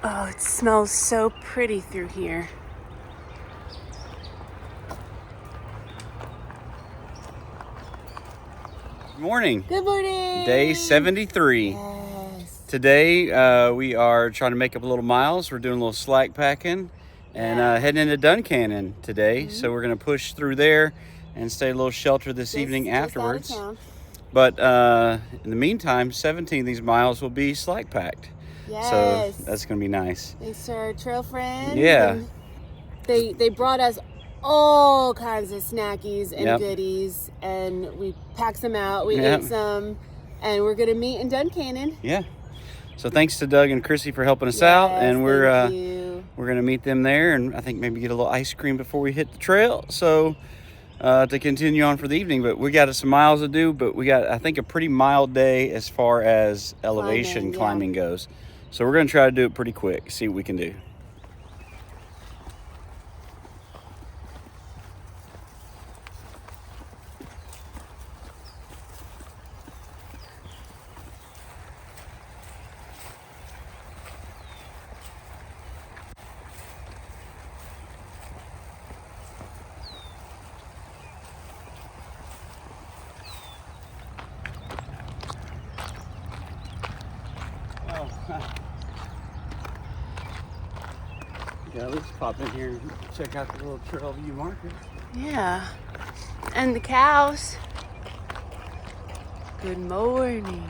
Oh, it smells so pretty through here. Good morning. Good morning. Day 73. Yes. Today we are trying to make up a little miles. We're doing a little slack packing and heading into Duncannon today. So we're going to push through there and stay a little shelter this evening afterwards. Just out of town. But in the meantime, 17 of these miles will be slack packed. Yes. So that's going to be nice. Thanks to our trail friends. Yeah. And they brought us all kinds of snackies and goodies, and we packed some out. We ate some, and we're going to meet in Duncannon. Yeah. So thanks to Doug and Chrissie for helping us out, and we're going to meet them there, and I think maybe get a little ice cream before we hit the trail. So to continue on for the evening, but we got some miles to do, but we got, I think, a pretty mild day as far as elevation climbing goes. So we're going to try to do it pretty quick, see what we can do. Yeah, let's pop in here and check out the little trail view marker. Yeah. And the cows. Good morning.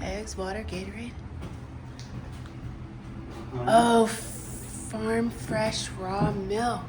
Eggs, water, Gatorade. Oh, farm fresh raw milk.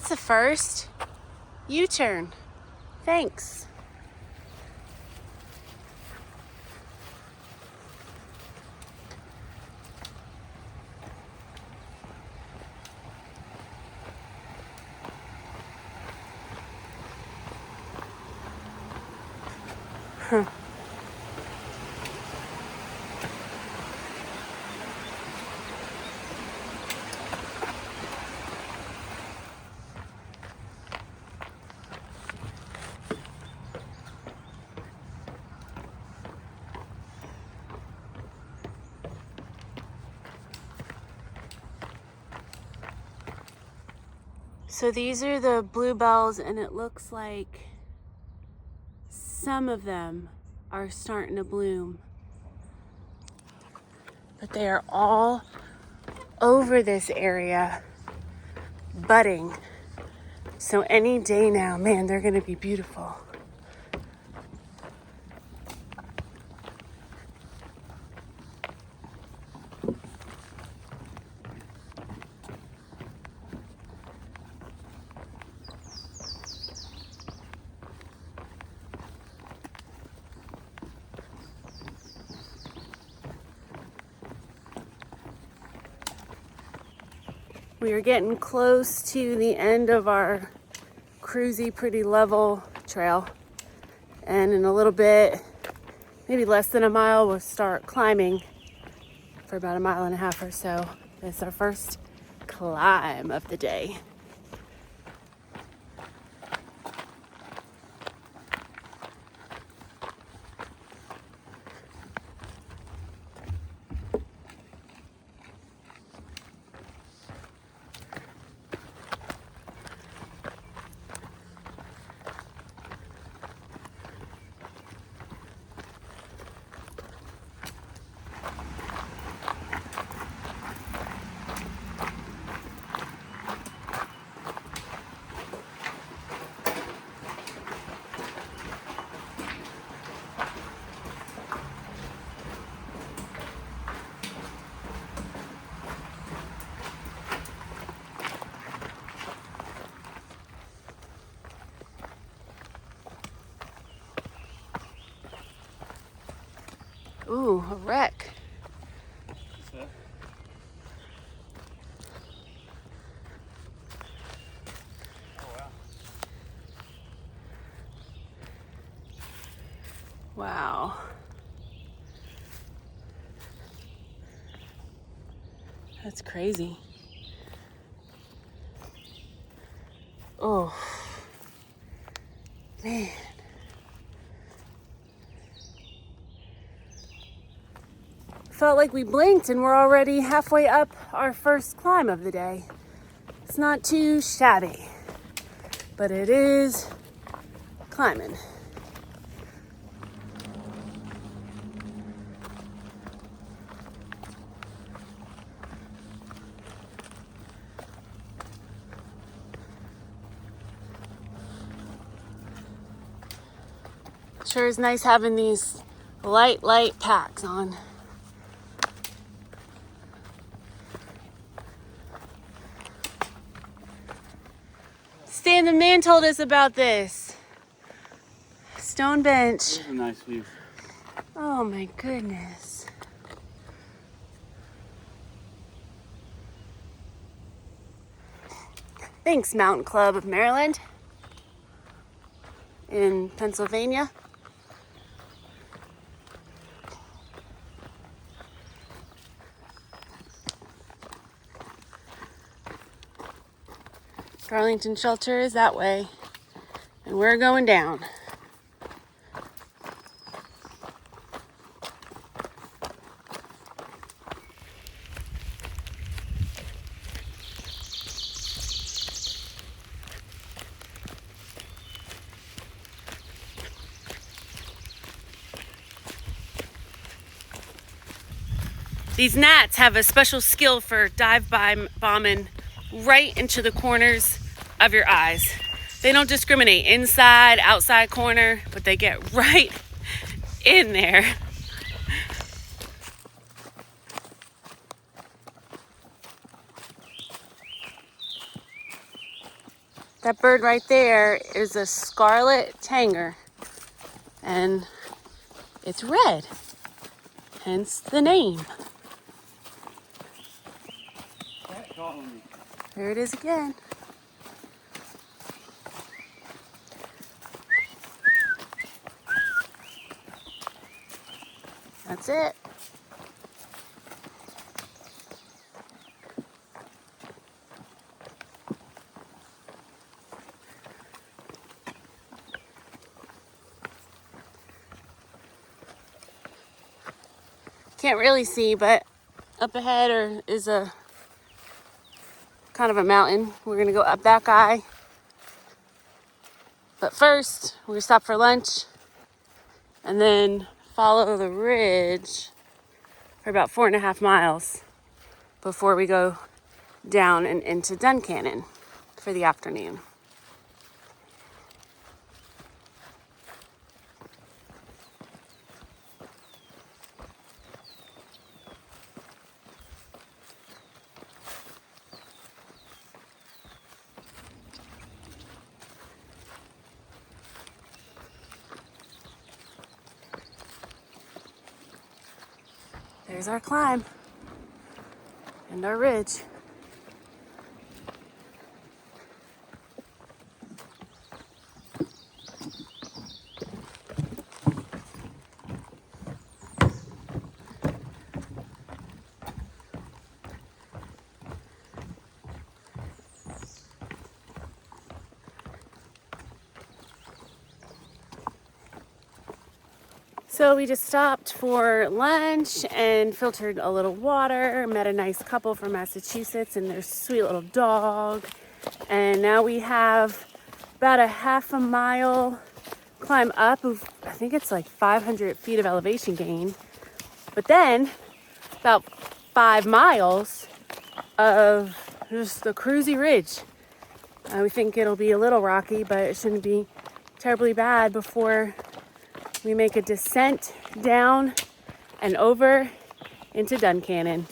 That's a first. U-turn. Thanks. Huh. So these are the bluebells, and it looks like some of them are starting to bloom. But they are all over this area budding. So any day now, man, they're gonna be beautiful. We are getting close to the end of our cruisy, pretty level trail. And in a little bit, maybe less than a mile, we'll start climbing for about a mile and a half or so. It's our first climb of the day. Ooh, a wreck. Wow. That's crazy. Oh, man. Felt like we blinked and we're already halfway up our first climb of the day. It's not too shabby, but it is climbing. Sure is nice having these light packs on. Stan, the man told us about this. Stone bench. That's a nice view. Oh my goodness. Thanks, Mountain Club of Maryland in Pennsylvania. Darlington Shelter is that way, and we're going down. These gnats have a special skill for dive bombing right into the corners of your eyes. They don't discriminate inside, outside corner, but they get right in there. That bird right there is a scarlet tanger, and it's red, hence the name. There it is again. That's it. Can't really see, but up ahead is a kind of a mountain. We're gonna go up that guy. But first, we're gonna stop for lunch and then follow the ridge for about 4.5 miles before we go down and into Duncannon for the afternoon. There's our climb and our ridge. So we just stopped for lunch and filtered a little water, met a nice couple from Massachusetts and their sweet little dog. And now we have about a 1/2 mile climb up of, I think it's like 500 feet of elevation gain. But then about 5 miles of just the cruisy ridge. We think it'll be a little rocky, but it shouldn't be terribly bad before we make a descent down and over into Duncannon.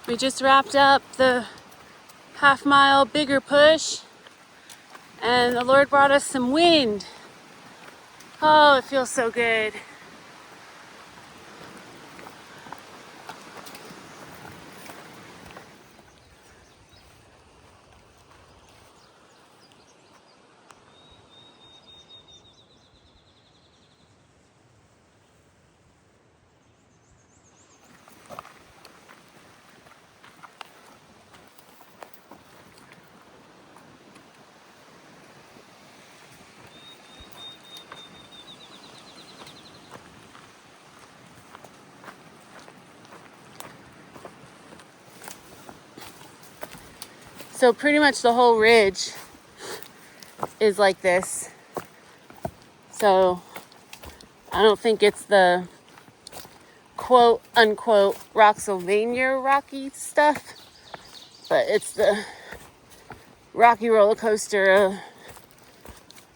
We just wrapped up the 1/2 mile bigger push, and the Lord brought us some wind. Oh, it feels so good. So pretty much the whole ridge is like this. So I don't think it's the quote unquote Rocksylvania rocky stuff, but it's the rocky roller coaster of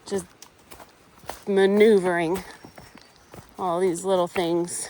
just maneuvering all these little things.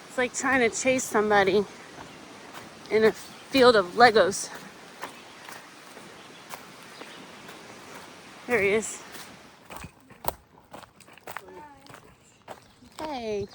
It's like trying to chase somebody in a field of Legos. There he is. Hey.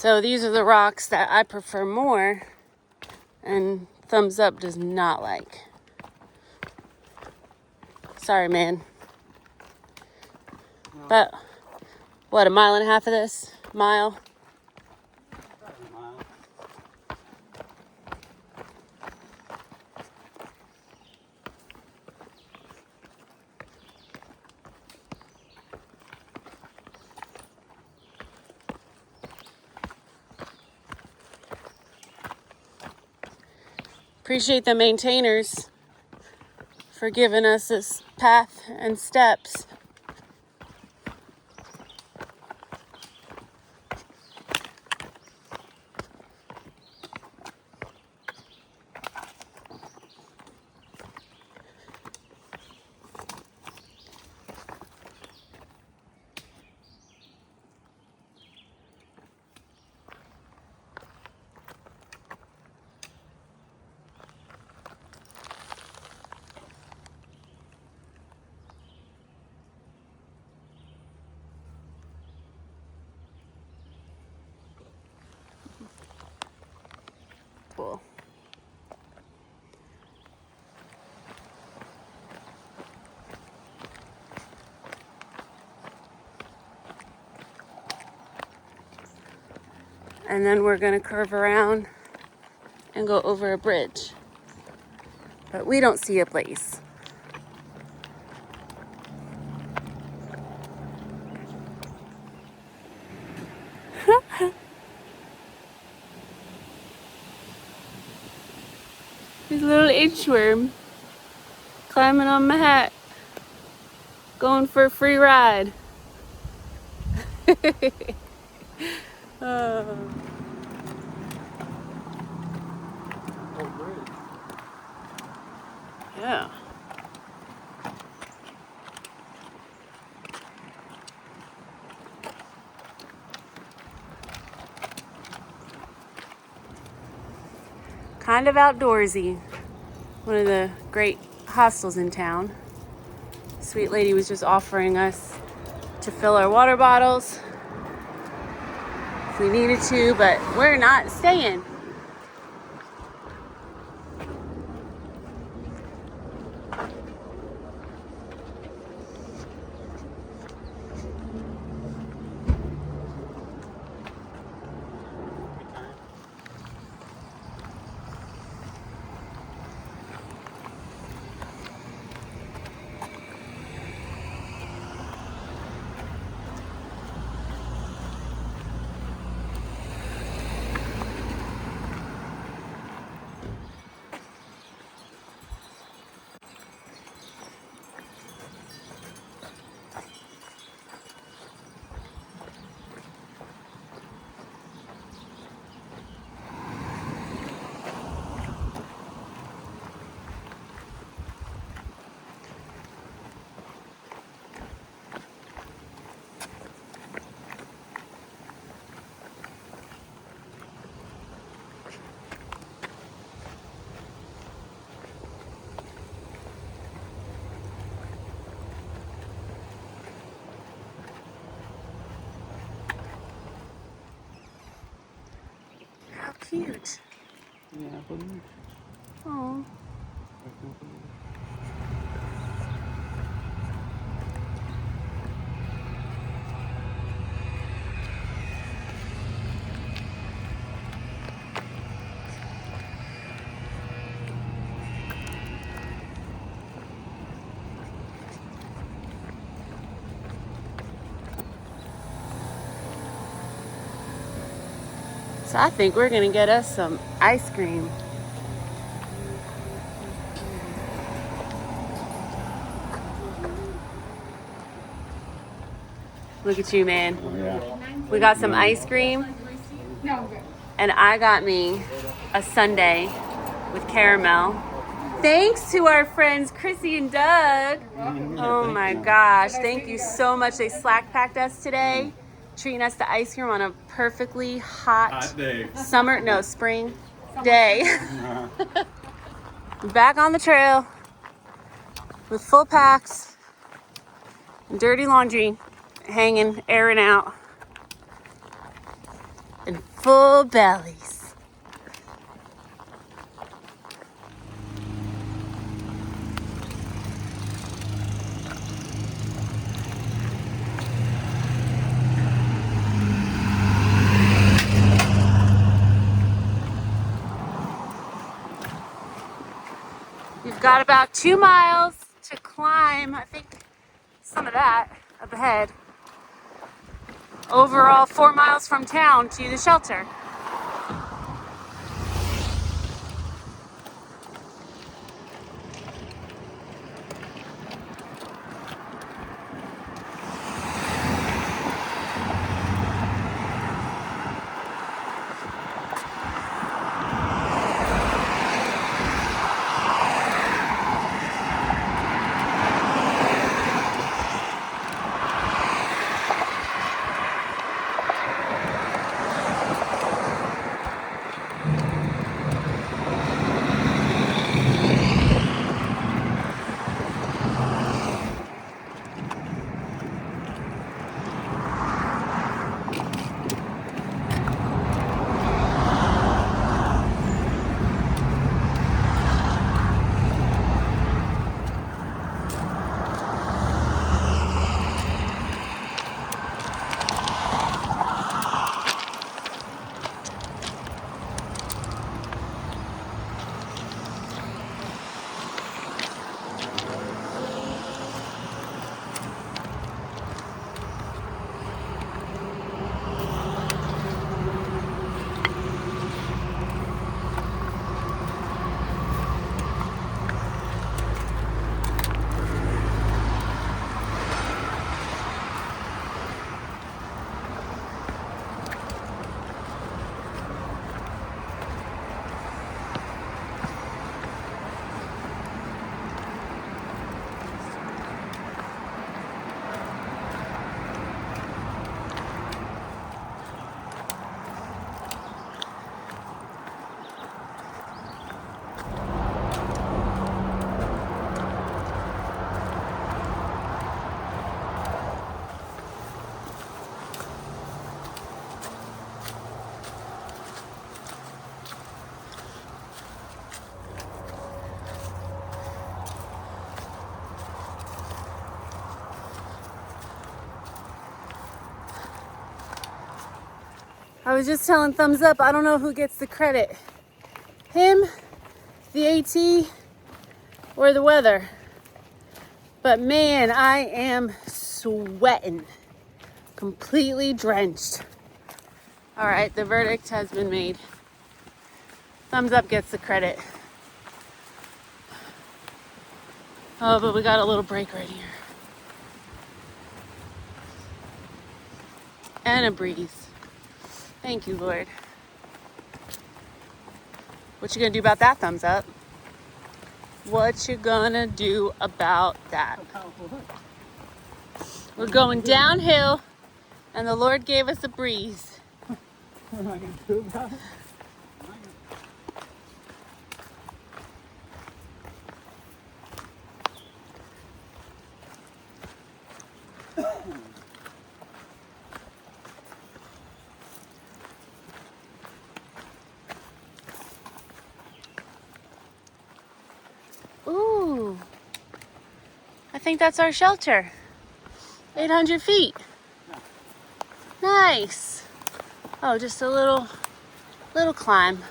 So these are the rocks that I prefer more and Thumbs Up does not like. Sorry, man. But what, a mile and a half of this? Mile? Appreciate the maintainers for giving us this path and steps. Cool. And then we're gonna curve around and go over a bridge. But we don't see a place. There's a little inchworm climbing on my hat, going for a free ride. Oh. Yeah. Kind of outdoorsy. One of the great hostels in town. Sweet lady was just offering us to fill our water bottles if we needed to, but we're not staying. How cute. Yeah, I believe. Oh. So I think we're gonna get us some ice cream. Look at you, man. Yeah. We got some ice cream, and I got me a sundae with caramel. Thanks to our friends Chrissy and Doug. Oh my gosh, thank you so much. They slack packed us today, treating us to ice cream on a perfectly hot day. spring day. Back on the trail with full packs and dirty laundry hanging, airing out. and full bellies. We've got about 2 miles to climb, I think some of that up ahead. Overall 4 miles from town to the shelter. I was just telling Thumbs Up, I don't know who gets the credit. Him, the AT, or the weather. But man, I am sweating. Completely drenched. All right, the verdict has been made. Thumbs Up gets the credit. Oh, but we got a little break right here. And a breeze. Thank you, Lord. What you gonna do about that, Thumbs Up? What you gonna do about that? We're going downhill, and the Lord gave us a breeze. What am I gonna do about it? Ooh, I think that's our shelter. 800 feet. Nice. Oh, just a little climb.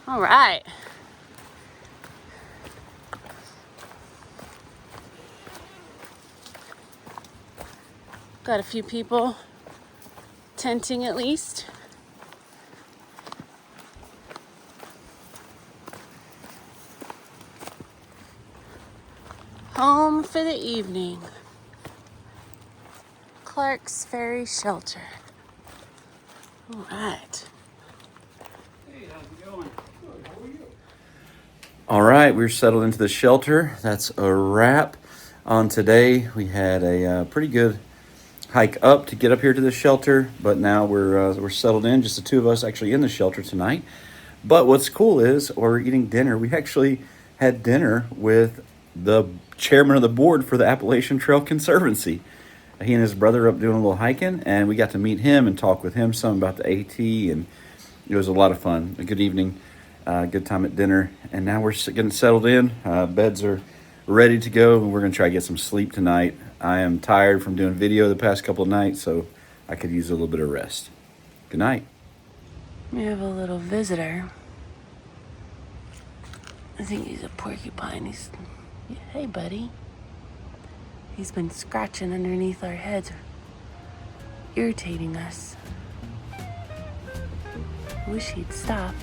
All right. Got a few people tenting at least. Home for the evening. Clark's Ferry Shelter. All right. Hey, how's it going? Good, how are you? All right, we're settled into the shelter. That's a wrap on today. We had a pretty good hike up to get up here to the shelter, but now we're settled in, just the two of us actually in the shelter tonight. But what's cool is while we're eating dinner, we actually had dinner with the chairman of the board for the Appalachian Trail Conservancy. He and his brother are up doing a little hiking, and we got to meet him and talk with him some about the AT, and it was a lot of fun. A good evening, good time at dinner, and now we're getting settled in. Beds are ready to go, and we're going to try to get some sleep tonight. I am tired from doing video the past couple of nights, so I could use a little bit of rest. Good night. We have a little visitor. I think he's a porcupine. Hey, buddy. He's been scratching underneath our heads, irritating us. Wish he'd stop.